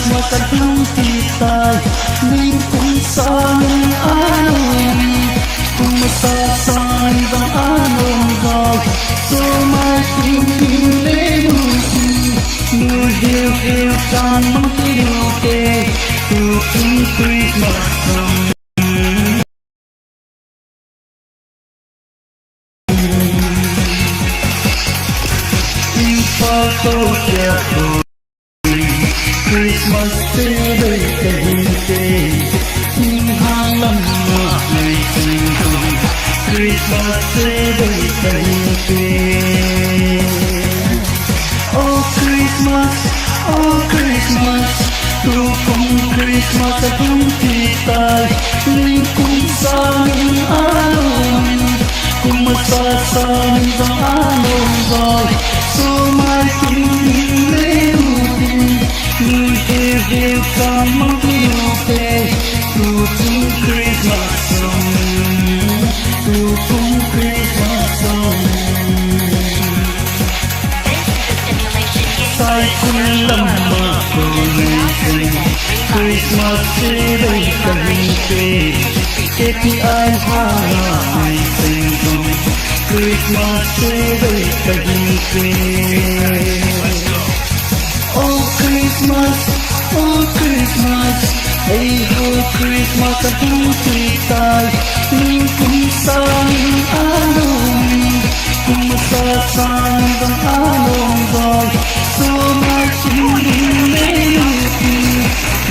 Christmas at kita lingkung sang anong kung masasay bang anong daw so may pinilimutin nuhil-hil kan mangkiluke tuking Christmas song Christmas Day kahinte hang lam ay singko Christmas Day kahinte Oh Christmas Tukong Christmas at kita lingkong sang anong kung masasanay bang anong daw so may pinilimutin nuhil-hil kan mangkiluke tuking Christmas song tukong Christmas song say kulang makulitin Christmas Day kahinte KPI ay singkong Christmas Day kahinte Oh Christmas Hey ho Christmas at kita lingkong sang anong kung masasang bang anong daw so may pinilimutin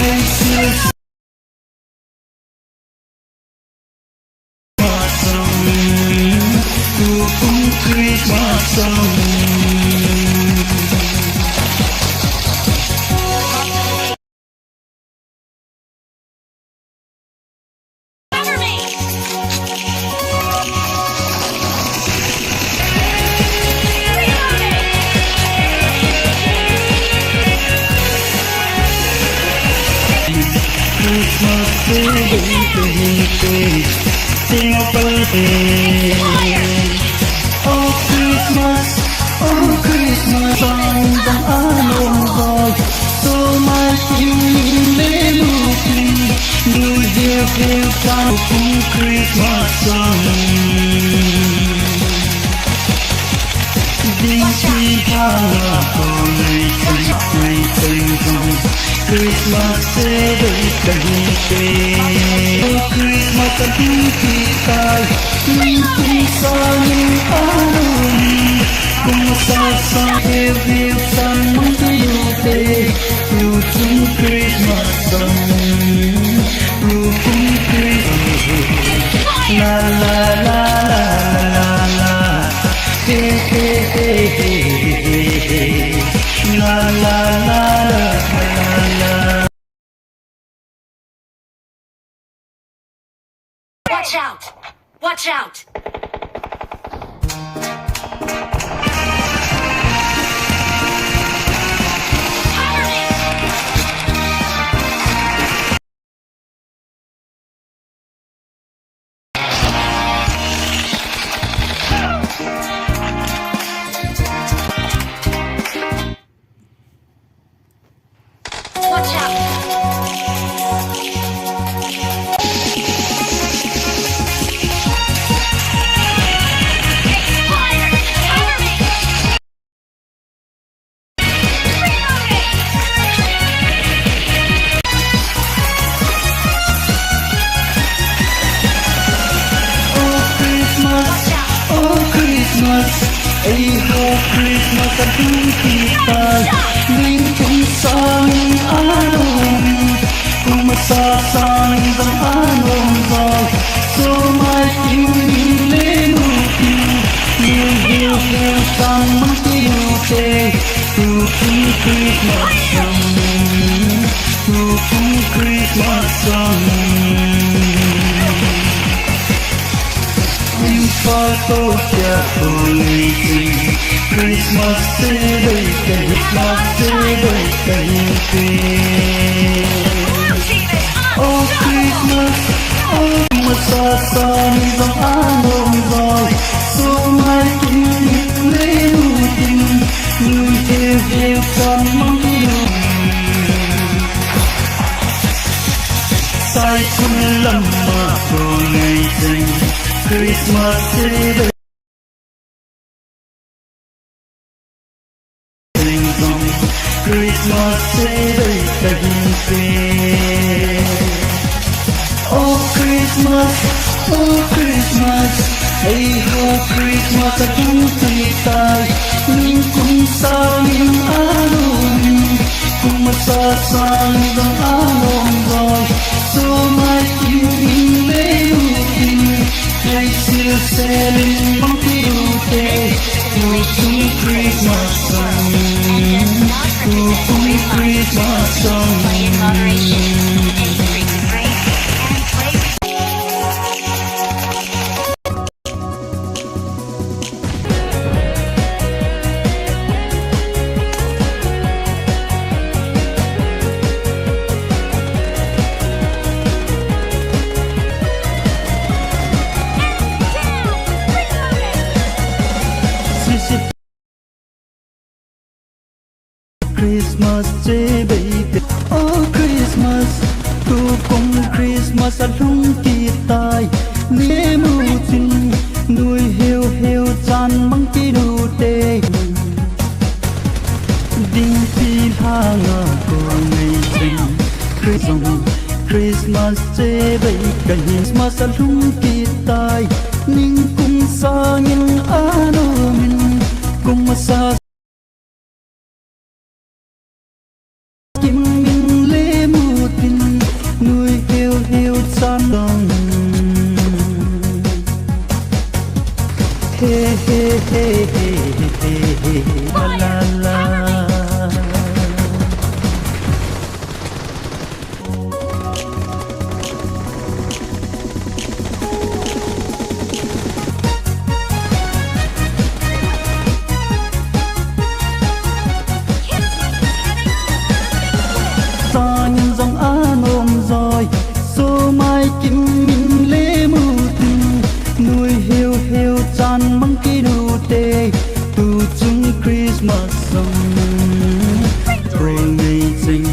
ay sis tukong Christmas song Christmas Day kahinte singo palhe Oh Christmas ang bang anong daw so may pinilimutin nuhil-hil kan kung Christmas song Dinsihan ako ay singkong Christmas Day kahinte Oh Christmas at kita lingkong sang anong kung masasahil sa mangkiluke tuking Christmas song tuking Christmas la la la la la la hey hey hey hey la la la la la Watch out! Watch out! Watch out! Ay ho Christmas at kita lingkong sang anong kung masasanay bang anong daw so may pinilimutin nuhil-hil kan mangkiluke tuking Christmas song tuking Christmas song Pagkosya ulitin Christmas Day kahinte Oh Christmas masasanay bang anong daw so may pinilimutin nuhil-hil kan mangkiluke sai chung lâm mà cô ngày dành Christmas sẽ đây dành dòng Christmas sẽ đây cạnh phê Oh Christmas, oh Christmas hãy ho Christmas ở trong tươi tai nhưng cũng sao những alo cùng một xa xa dòng alo rồi số mai yêu lễ tình ngày xưa sẽ lên bóng khi đủ tê của chúng Christmas song của chúng Christmas song Christmas chế baby Oh Christmas tu cùng Christmas ở lung kỳ tai nế mù tình nuôi heo heo chan măng kỳ đủ tê đinh phi ha ngờ của ngày tình Christmas chế baby Christmas ở lung kỳ tai ninh cùng sa những ano mình cùng sa kim minh lễ mù tình nuôi heo heo chan đồng he he he he he he la la dòng an ôm rồi số mai kim minh lễ mù tình nuôi heo heo chan măng kỳ đủ tê tu chung Christmas song